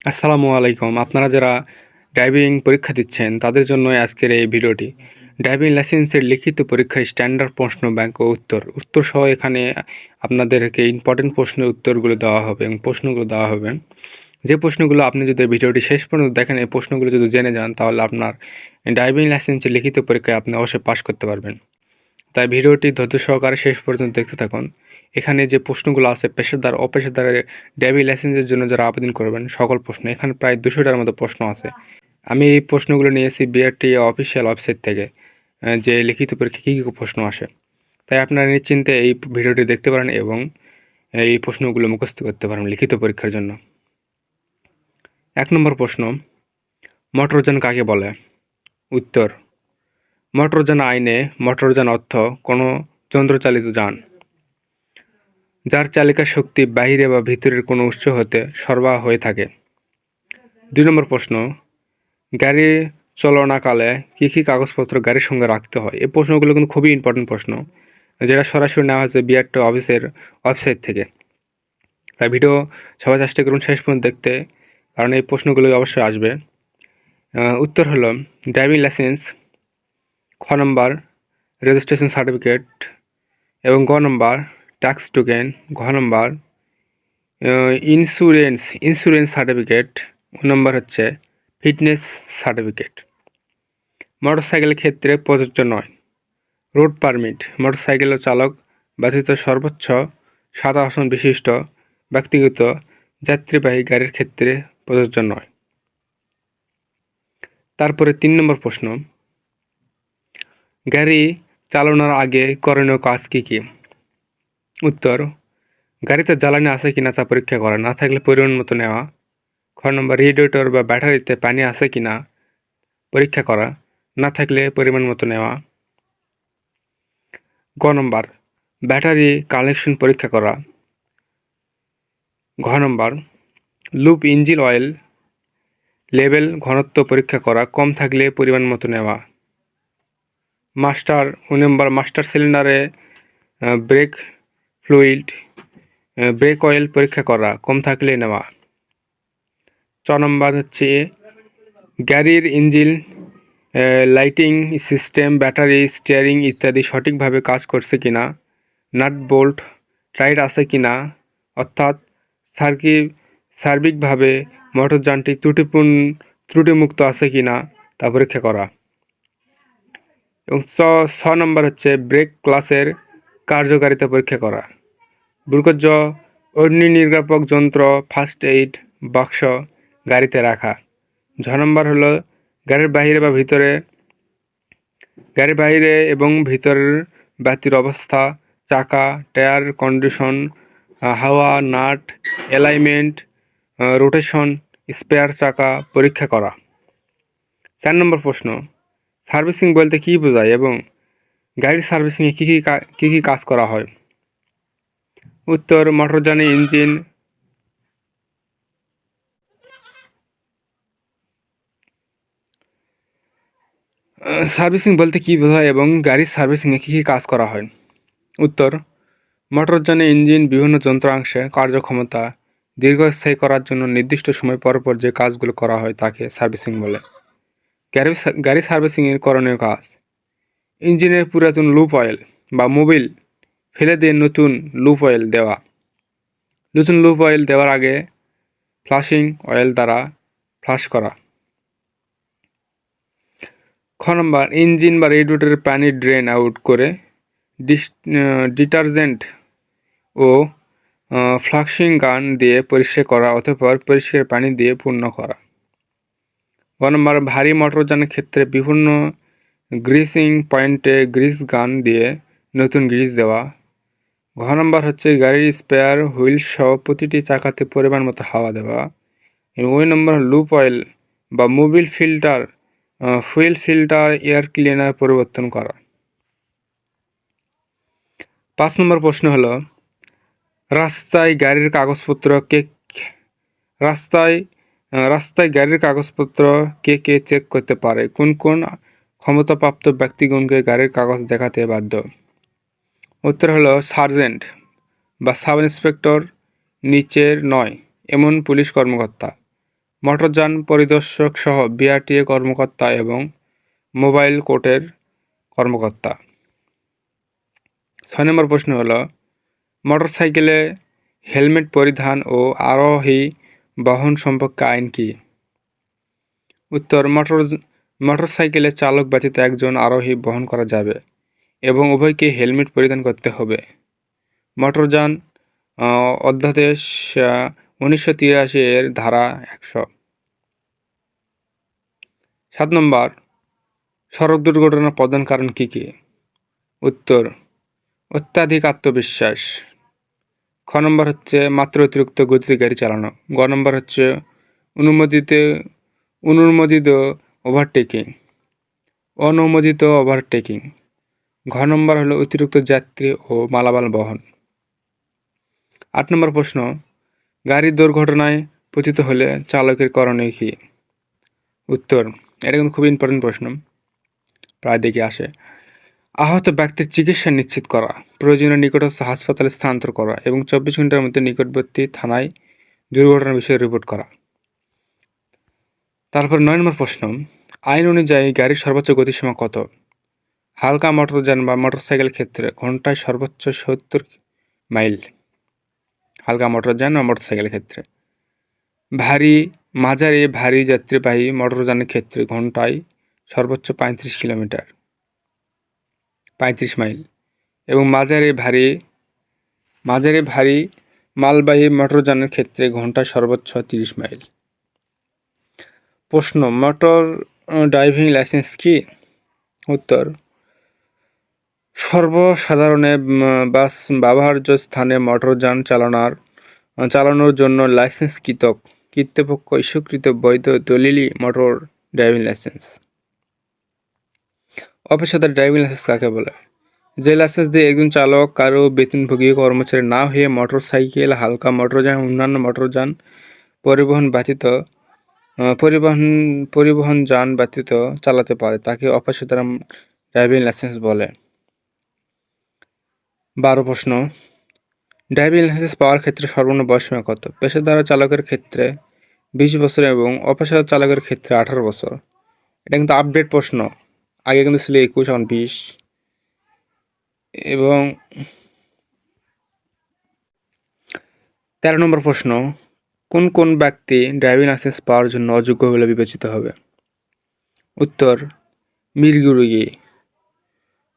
আসসালামু আলাইকুম। আপনারা যারা ড্রাইভিং পরীক্ষা দিচ্ছেন তাদের জন্যই আজকের এই ভিডিওটি। ড্রাইভিং লাইসেন্সের লিখিত পরীক্ষার স্ট্যান্ডার্ড প্রশ্ন ব্যাংক ও উত্তর সহ এখানে আপনাদেরকে ইম্পর্টেন্ট প্রশ্নের উত্তরগুলো দেওয়া হবে এবং প্রশ্নগুলো দেওয়া হবে। যে প্রশ্নগুলো আপনি যদি ভিডিওটি শেষ পর্যন্ত দেখেন, এই প্রশ্নগুলো যদি জেনে যান তাহলে আপনার ড্রাইভিং লাইসেন্সের লিখিত পরীক্ষায় আপনি অবশ্যই পাস করতে পারবেন। তাই ভিডিওটি ধৈর্য সহকারে শেষ পর্যন্ত দেখতে থাকুন। এখানে যে প্রশ্নগুলো আছে পেশাদার অপেশাদারের ড্রাইভিং লাইসেন্সের জন্য যারা আবেদন করবেন সকল প্রশ্ন, এখানে প্রায় 200টার মতো প্রশ্ন আছে। আমি এই প্রশ্নগুলো নিয়েছি বিআরটি অফিসিয়াল ওয়েবসাইট থেকে, যে লিখিত পরীক্ষা কী কী প্রশ্ন আসে। তাই আপনারা নিশ্চিন্তে এই ভিডিওটি দেখতে পারেন এবং এই প্রশ্নগুলো মুখস্থ করতে পারেন লিখিত পরীক্ষার জন্য। 1 নম্বর প্রশ্ন, মোটরযান কাকে বলে? উত্তর, মোটরযান আইনে মোটরযান অর্থ কোনো যন্ত্রচালিত যান যার চালিকা শক্তি বাহিরে বা ভিতরের কোনো উৎস হতে সরবরাহ হয়ে থাকে। 2 নম্বর প্রশ্ন, গাড়ি চালনাকালে কী কী কাগজপত্র গাড়ির সঙ্গে রাখতে হয়? এই প্রশ্নগুলো কিন্তু খুবই ইম্পর্টেন্ট প্রশ্ন, যেটা সরাসরি নেওয়া হয়েছে বিআরটি অফিসের ওয়েবসাইট থেকে। তাই ভিডিও সবাই চেষ্টা করুন শেষ পর্যন্ত দেখতে, কারণ এই প্রশ্নগুলো অবশ্যই আসবে। উত্তর হলো ড্রাইভিং লাইসেন্স, খ নম্বর রেজিস্ট্রেশন সার্টিফিকেট এবং গ নম্বর ট্যাক্স টোকেন, ঘ নম্বর ইন্স্যুরেন্স সার্টিফিকেট, ও নম্বর হচ্ছে ফিটনেস সার্টিফিকেট। মোটরসাইকেলের ক্ষেত্রে প্রযোজ্য নয়। রোড পারমিট মোটরসাইকেল চালক ব্যতীত সর্বোচ্চ 7 আসন বিশিষ্ট ব্যক্তিগত যাত্রীবাহী গাড়ির ক্ষেত্রে প্রযোজ্য নয়। তারপরে 3 নম্বর প্রশ্ন, গাড়ি চালানোর আগে করণীয় কাজ কী কী? উত্তর, গাড়িতে জ্বালানি আছে কিনা তা পরীক্ষা করা, না থাকলে পরিমাণ মতো নেওয়া। খ নম্বর রেডিয়েটর বা ব্যাটারিতে পানি আছে কিনা পরীক্ষা করা, না থাকলে পরিমাণ মতো নেওয়া। গ নম্বর ব্যাটারি কানেকশন পরীক্ষা করা। ঘ নম্বর লুপ ইঞ্জিন অয়েল লেভেল ঘনত্ব পরীক্ষা করা, কম থাকলে পরিমাণ মতো নেওয়া। মাস্টার সিলিন্ডারে ব্রেক ফ্লুইড ব্রেক অয়েল পরীক্ষা করা, কম থাকলে নেওয়া। চ নম্বর হচ্ছে গাড়ির engine lighting system, battery, steering ইত্যাদি সঠিকভাবে কাজ করছে কিনা, নাট বোল্ট টাইট আছে কিনা, অর্থাৎ সার্বিকভাবে মোটরযানটি ত্রুটিমুক্ত আছে কিনা তা পরীক্ষা করা। এবং ছ নম্বর হচ্ছে ব্রেক ক্লাসের কার্যকারিতা পরীক্ষা করা। বুরকজ অগ্নি নির্বাপক যন্ত্র, ফার্স্ট এইড বাক্স গাড়িতে রাখা। ঝ নম্বর হলো গাড়ির বাইরে এবং ভিতরের বাতির অবস্থা, চাকা, টায়ার কন্ডিশন, হাওয়া, নাট, অ্যালাইনমেন্ট, রোটেশন, স্পেয়ার চাকা পরীক্ষা করা। 4 নম্বর প্রশ্ন, সার্ভিসিং বলতে কী বোঝায় এবং গাড়ির সার্ভিসিংয়ে কী কী কাজ করা হয়? উত্তর, মোটরযানে ইঞ্জিন সার্ভিসিং বলতে কী বোঝায় এবং গাড়ির সার্ভিসিংয়ে কী কী কাজ করা হয়? উত্তর, মোটরযানে ইঞ্জিন বিভিন্ন যন্ত্রাংশের কার্যক্ষমতা দীর্ঘস্থায়ী করার জন্য নির্দিষ্ট সময় পর পর যে কাজগুলো করা হয় তাকে সার্ভিসিং বলে। গাড়ি সার্ভিসিংয়ের করণীয় কাজ: ইঞ্জিনের পুরাতন লুপ অয়েল বা মোবিল ফেলে দিয়ে নতুন লুপ অয়েল দেওয়া। নতুন লুপ অয়েল দেওয়ার আগে ফ্লাশিং অয়েল দ্বারা ফ্লাশ করা। খ নম্বর ইঞ্জিন বা রেডিয়েটরের পানি ড্রেন আউট করে ডিটারজেন্ট ও ফ্লাশিং গান দিয়ে পরিষ্কার করা, অতঃপর পরিষ্কার পানি দিয়ে পূর্ণ করা। গ নম্বর ভারী মোটরযানের ক্ষেত্রে বিভিন্ন গ্রিসিং পয়েন্টে গ্রিস গান দিয়ে নতুন গ্রিস দেওয়া। ঘ নম্বর হচ্ছে গাড়ির স্পেয়ার হুইল সহ প্রতিটি চাকাতে পরিমাণ মতো হাওয়া দেওয়া। এবং ওই নম্বর লুপ অয়েল বা Mobil fuel filter air cleaner পরিবর্তন করা। 5 নম্বর প্রশ্ন হলো রাস্তায় গাড়ির কাগজপত্র কে চেক করতে পারে? কোন ক্ষমতাপ্রাপ্ত ব্যক্তিগণকে গাড়ির কাগজ দেখাতে বাধ্য? উত্তর হলো সার্জেন্ট বা সাব ইন্সপেক্টর, নিচের নয় এমন পুলিশ কর্মকর্তা। মোটরযান পরিদর্শক সহ বিআরটিএ কর্মকর্তা এবং মোবাইল কোর্টের কর্মকর্তা। 6 নম্বর প্রশ্ন হলো মোটরসাইকেলে হেলমেট পরিধান ও আরোহী বহন সম্পর্কে আইন কি? উত্তর, মোটরসাইকেলে চালক ব্যতীত একজন আরোহী বহন করা যাবে এবং উভয়কে হেলমেট পরিধান করতে হবে। মোটরযান অধ্যাদেশ 1983 এর ধারা 100। 7 নম্বর, সড়ক দুর্ঘটনার প্রধান কারণ কি কি? উত্তর, অত্যাধিক আত্মবিশ্বাস। খ নম্বর হচ্ছে মাত্র অতিরিক্ত গতিতে গাড়ি চালানো। গ নম্বর হচ্ছে অনুমোদিত ওভারটেকিং, অনুমোদিত ওভারটেকিং। ঘ নম্বর হলো অতিরিক্ত যাত্রী ও মালামাল বহন। 8 নম্বর প্রশ্ন, গাড়ি দুর্ঘটনায় পতিত হলে চালকের করণীয় কি? উত্তর, এটা কিন্তু খুবই ইম্পর্টেন্ট প্রশ্ন, প্রায় দেখে আসে। আহত ব্যক্তির চিকিৎসা নিশ্চিত করা, প্রয়োজনীয় নিকটস্থ হাসপাতালে স্থানান্তর করা এবং 24 ঘন্টার মধ্যে নিকটবর্তী থানায় দুর্ঘটনার বিষয়ে রিপোর্ট করা। তারপর 9 নম্বর প্রশ্ন, আইন অনুযায়ী গাড়ির সর্বোচ্চ গতিসীমা কত? হালকা মোটরযান বা মোটরসাইকেল ক্ষেত্রে ঘন্টায় সর্বোচ্চ 70 মাইল, হালকা মোটরযান বা মোটরসাইকেলের ক্ষেত্রে। মাঝারি ভারী যাত্রীবাহী মোটরযানের ক্ষেত্রে ঘন্টায় সর্বোচ্চ 35 কিলোমিটার, 35 মাইল এবং মাঝারি ভারী মালবাহী মোটরযানের ক্ষেত্রে ঘন্টায় সর্বোচ্চ 30 মাইল। প্রশ্ন, মোটর ড্রাইভিং লাইসেন্স কি? উত্তর, সর্বসাধারণে বাস ব্যবহার্য স্থানে মোটরযান চালানোর জন্য লাইসেন্সকৃত কর্তৃপক্ষ ইস্যুকৃত বৈধ দলিলই মোটর ড্রাইভিং লাইসেন্স। অপেশাদার ড্রাইভিং লাইসেন্স কাকে বলে? যে লাইসেন্স দিয়ে একজন চালক কারো বেতনভোগী কর্মচারী না হয়ে মোটরসাইকেল, হালকা মোটরযান, অন্যান্য মোটরযান পরিবহন যান ব্যতীত চালাতে পারে তাকে অপেশাদার ড্রাইভিং লাইসেন্স বলে। 12 প্রশ্ন, ড্রাইভিং লাইসেন্স পাওয়ার ক্ষেত্রে সর্বনিম্ন বয়সসীমা কত? পেশাদার চালকের ক্ষেত্রে 20 বছর এবং অপেশাদার চালকের ক্ষেত্রে 18 বছর। এটা কিন্তু আপডেট প্রশ্ন, আগে কিন্তু ছিল 21, এখন 20। এবং 13 নম্বর প্রশ্ন, কোন কোন ব্যক্তি ড্রাইভিং লাইসেন্স পাওয়ার জন্য অযোগ্য বলে বিবেচিত হবে? উত্তর, মৃগ রোগী,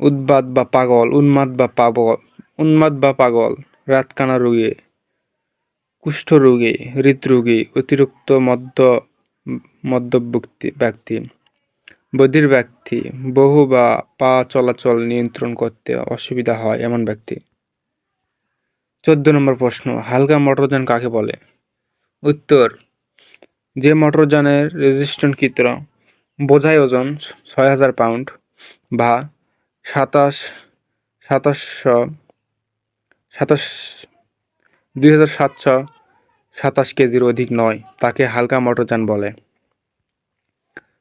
উন্মাদ বা পাগল, রাতকানা রোগী, কুষ্ঠ রোগী, হৃদরোগী, অতিরিক্ত মদ্যপ ব্যক্তি, বধির ব্যক্তি, বহু বা পা চলাচল নিয়ন্ত্রণ করতে অসুবিধা হয় এমন ব্যক্তি। 14 নম্বর প্রশ্ন, হালকা মোটরযান কাকে বলে? উত্তর, যে মোটরযানের রেজিস্ট্রেশনকৃত বোঝাই ওজন 6000 পাউন্ড বা 2727 কেজির অধিক নয় তাকে হালকা মোটরযান বলে।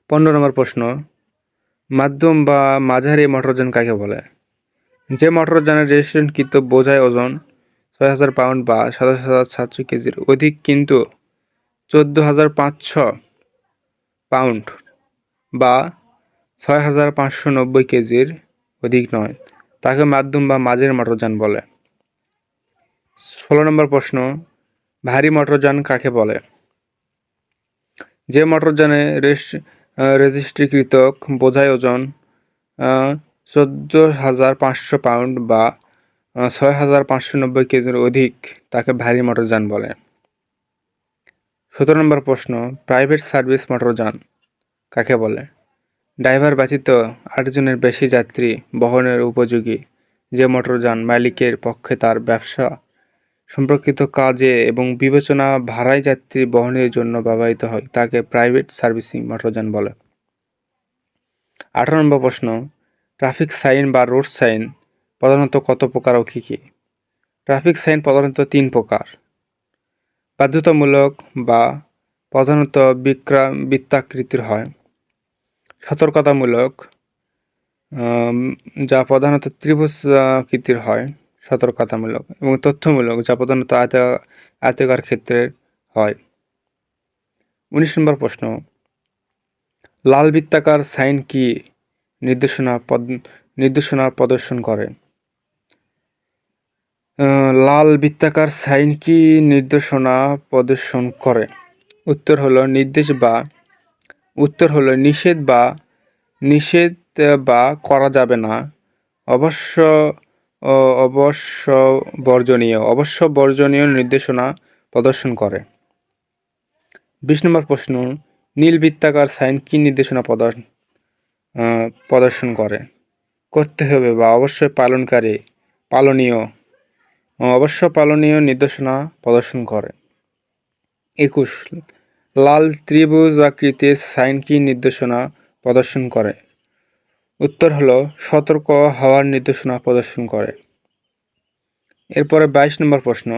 15 নম্বর প্রশ্ন, মাধ্যম বা মাঝারি মোটরযান কাকে বলে? যে মোটরযানের রেজিস্ট্রেশনকৃত বোঝাই ওজন 6000 পাউন্ড বা 27,700 কেজির অধিক কিন্তু 14,500 পাউন্ড বা 6,590 কেজির অধিক নয় তাকে মাধ্যম বা মাঝারি মোটরযান বলে। 16 নম্বর প্রশ্ন, ভারী মোটরযান কাকে বলে? যে মোটরযানে রেজিস্ট্রিকৃত বোঝাই ওজন 14,500 পাউন্ড বা 6,590 কেজির অধিক তাকে ভারী মোটরযান বলে। 17 নম্বর প্রশ্ন, প্রাইভেট সার্ভিস মোটরযান কাকে বলে? ড্রাইভার ব্যতীত 8 জনের বেশি যাত্রী বহনের উপযোগী যে মোটরযান মালিকের পক্ষে তার ব্যবসা সম্পর্কিত কাজে এবং বিবেচনা ভাড়ায় যাত্রী বহনের জন্য ব্যবহৃত হয় তাকে প্রাইভেট সার্ভিসিং মোটরযান বলে। 18 নম্বর প্রশ্ন, ট্রাফিক সাইন বা রোড সাইন প্রধানত কত প্রকার ও কী কী? ট্রাফিক সাইন প্রধানত 3 প্রকার, বাধ্যতামূলক বা প্রধানত বৃত্তাকৃতির হয়, সতর্কতামূলক যা প্রধানত ত্রিভুজ আকৃতির হয় সতর্কতামূলক, এবং তথ্যমূলক যা প্রধানত আয়তাকার ক্ষেত্রের হয়। 19 নম্বর প্রশ্ন, লাল বৃত্তাকার সাইন কি নির্দেশনা প্রদর্শন করে? লাল বৃত্তাকার সাইন কি নির্দেশনা প্রদর্শন করে? উত্তর হলো নিষেধ বা করা যাবে না, অবশ্য অবশ্য বর্জনীয় নির্দেশনা প্রদর্শন করে। 20 নম্বর প্রশ্ন, নীল বৃত্তাকার সাইন কি নির্দেশনা প্রদর্শন করে? করতে হবে বা পালনীয় নির্দেশনা প্রদর্শন করে। 21, লাল ত্রিভুজ আকৃতির সাইন কি নির্দেশনা প্রদর্শন করে? উত্তর হলো সতর্ক হওয়ার নির্দেশনা প্রদর্শন করে। এরপরে 22 নম্বর প্রশ্ন,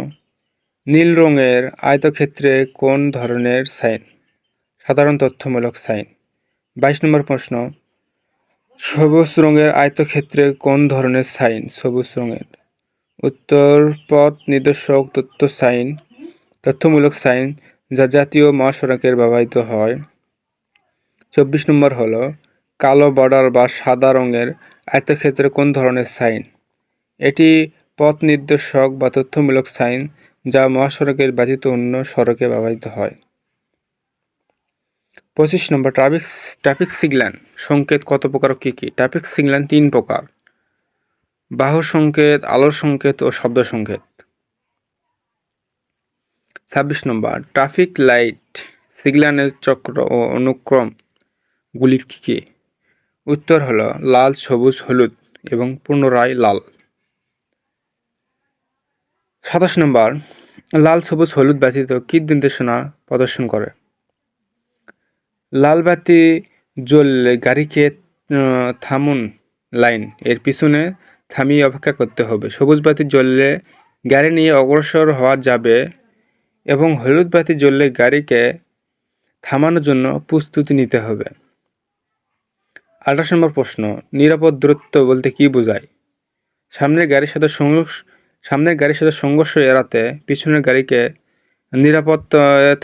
নীল রঙের আয়তক্ষেত্রে কোন ধরনের সাইন? সাধারণ তথ্যমূলক সাইন। 22 নম্বর প্রশ্ন, সবুজ রঙের আয়তক্ষেত্রে কোন ধরনের সাইন? সবুজ রঙের। উত্তর পথ নির্দেশক তথ্যমূলক সাইন, যা জাতীয় মহাসড়কের ব্যবহৃত হয়। 24 নম্বর হলো কালো বর্ডার বা সাদা রঙের আয়তক্ষেত্রে কোন ধরনের সাইন? এটি পথ নির্দেশক বা তথ্যমূলক সাইন, যা মহাসড়কের ব্যতীত অন্য সড়কে ব্যবহৃত হয়। 25 নম্বর, ট্রাফিক সিগন্যাল সংকেত কত প্রকার কি কি? ট্রাফিক সিগন্যাল 3 প্রকার: বাহু সংকেত, আলোর সংকেত ও শব্দ সংকেত। 26 নম্বর, ট্রাফিক লাইট সিগন্যালের চক্র ও অনুক্রম গুলি কি কি? উত্তর হলো লাল, সবুজ, হলুদ এবং পুনরায় লাল। 27 নম্বর, লাল, সবুজ, হলুদ ব্যতীত কি নির্দেশনা প্রদর্শন করে? লাল বাতি জ্বললে গাড়িকে থামুন, লাইন এর পিছনে থামিয়ে অপেক্ষা করতে হবে। সবুজ বাতি জ্বললে গাড়ি নিয়ে অগ্রসর হওয়া যাবে এবং হলুদ বাতি জ্বললে গাড়িকে থামানোর জন্য প্রস্তুতি নিতে হবে। 28 নম্বর প্রশ্ন, নিরাপদ দূরত্ব বলতে কি বোঝায়? সামনের গাড়ির সাথে সংঘর্ষ এড়াতে পিছনের গাড়িকে নিরাপদ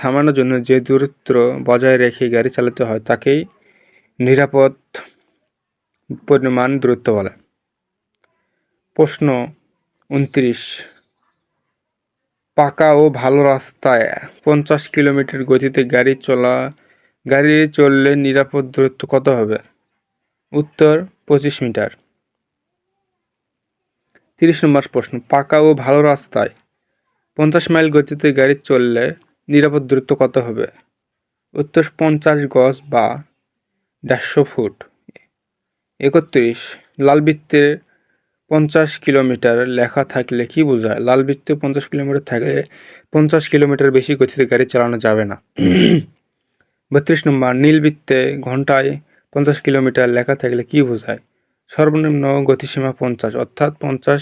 থামানোর জন্য যে দূরত্ব বজায় রেখে গাড়ি চালাতে হয় তাকেই নিরাপদ পরিমাণ দূরত্ব বলে। প্রশ্ন 29, পাকা ও ভালো রাস্তায় 50 কিলোমিটার গতিতে গাড়ি চললে নিরাপদ দূরত্ব কত হবে? উত্তর 25 মিটার। 30 নম্বর প্রশ্ন, পাকা ও ভালো রাস্তায় 50 মাইল গতিতে গাড়ি চললে নিরাপদ দূরত্ব কত হবে? উত্তর 50 গজ বা 150 ফুট। 31, লাল বৃত্তে 50 কিলোমিটার লেখা থাকলে কি বোঝায়? লাল বৃত্তে 50 কিলোমিটার থাকলে 50 কিলোমিটার বেশি গতিতে গাড়ি চালানো যাবে না। 32 নম্বর, নীল বৃত্তে ঘন্টায় 50 কিলোমিটার লেখা থাকলে কি বোঝায়? সর্বনিম্ন গতিসীমা 50, অর্থাৎ 50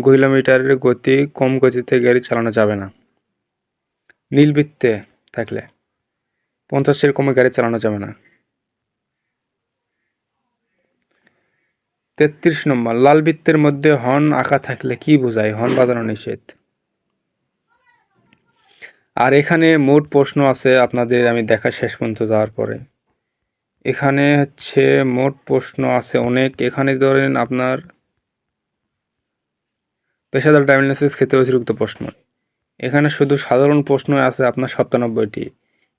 কিলোমিটারের কম গতিতে গাড়ি চালানো যাবে না। নীল বৃত্তে থাকলে 50-এর কমে গাড়ি চালানো যাবে না। 33 নম্বর, লাল বৃত্তের মধ্যে হর্ন আঁকা থাকলে কি বোঝায়? হর্ন বাজানো নিষেধ। আর এখানে মোট প্রশ্ন আছে আপনাদের, আমি দেখা শেষ পর্যন্ত যাওয়ার পরে এখানে মোট প্রশ্ন আছে অনেক। এখানে ধরেন আপনার পেশাদার ড্রাইভিং লাইসেন্স ক্ষেত্রে অতিরিক্ত প্রশ্ন, এখানে শুধু সাধারণ প্রশ্ন আছে আপনার 97টি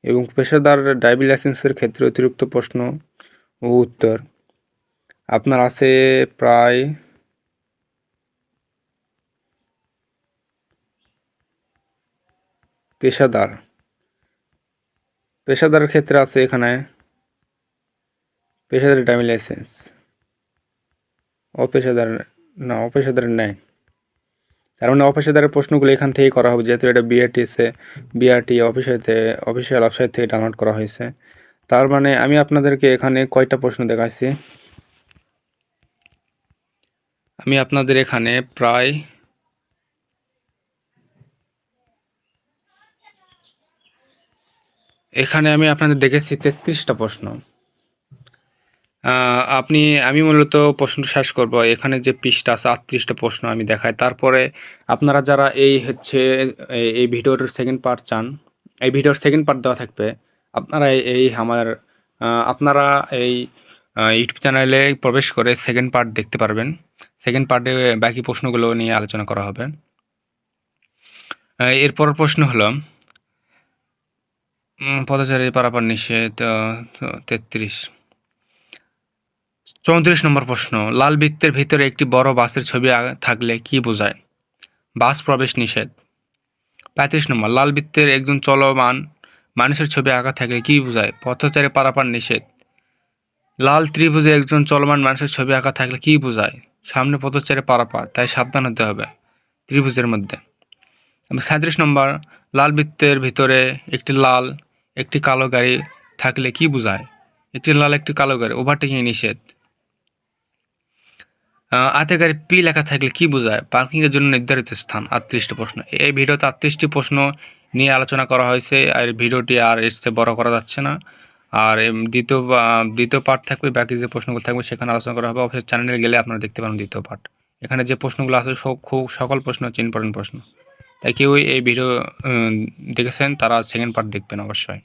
এবং পেশাদার ড্রাইভিং লাইসেন্সের ক্ষেত্রে অতিরিক্ত প্রশ্ন ও উত্তর আপনার আছে প্রায় পেশাদারের ক্ষেত্রে আছে এখানে পেশাদার ড্রাইভিং লাইসেন্স, অপেশাদার নেই। তার মানে অপেশাদারের প্রশ্নগুলো এখান থেকেই করা হবে, যেহেতু এটা বিআরটি অফিসিয়াল ওয়েবসাইট থেকে ডাউনলোড করা হয়েছে। তার মানে আমি আপনাদেরকে এখানে কয়টা প্রশ্ন দেখাচ্ছি, আমি আপনাদের এখানে প্রায় আমি আপনাদের দেখেছি 33টা প্রশ্ন। আমি মূলত প্রশ্ন শেষ করব। এখানে যে পৃষ্ঠা আছে 38টা প্রশ্ন আমি দেখাই। তারপরে আপনারা যারা এই ভিডিওর সেকেন্ড পার্ট চান, এই ভিডিওর সেকেন্ড পার্ট দেওয়া থাকবে। আপনারা আপনারা এই ইউটিউব চ্যানেলে প্রবেশ করে সেকেন্ড পার্ট দেখতে পারবেন। সেকেন্ড পার্টে বাকি প্রশ্নগুলো নিয়ে আলোচনা করা হবে। এরপর প্রশ্ন হলো পদচারী পারাপার নিষেধ 33। 34 নম্বর প্রশ্ন, লাল বৃত্তের ভিতরে একটি বড় বাসের ছবি থাকলে কি বোঝায়? বাস প্রবেশ নিষেধ। 35 নম্বর, লাল বৃত্তের একজন চলমান মানুষের ছবি আঁকা থাকলে কি বোঝায়? পথচারী পারাপার নিষেধ। লাল ত্রিভুজে একজন চলমান মানুষের ছবি আঁকা থাকলে কি বোঝায়? সামনে পথচারী পারাপার, তাই সাবধান হতে হবে ত্রিভুজের মধ্যে। 37 নম্বর, লাল বৃত্তের ভিতরে একটি কালো গাড়ি থাকলে কি বোঝায়? একটি লাল একটি কালো গাড়ি, ওভারটেকিং নিষেধ। আতে গাড়ি পি লেখা থাকলে কি বোঝায়? পার্কিংয়ের জন্য নির্ধারিত স্থান। 38টি প্রশ্ন। এই ভিডিওতে 38টি প্রশ্ন নিয়ে আলোচনা করা হয়েছে, আর ভিডিওটি আর এর চেয়ে বড় করা যাচ্ছে না। আর দ্বিতীয় পার্ট থাকবে, বাকি যে প্রশ্নগুলো থাকবে সেখানে আলোচনা করা হবে। অবশ্যই চ্যানেলে গেলে আপনারা দেখতে পাবেন দ্বিতীয় পার্ট। এখানে যে প্রশ্নগুলো আছে সকল প্রশ্ন হচ্ছে ইম্পর্টেন্ট প্রশ্ন, তাই কেউ এই ভিডিও দেখেছেন তারা সেকেন্ড পার্ট দেখবেন অবশ্যই।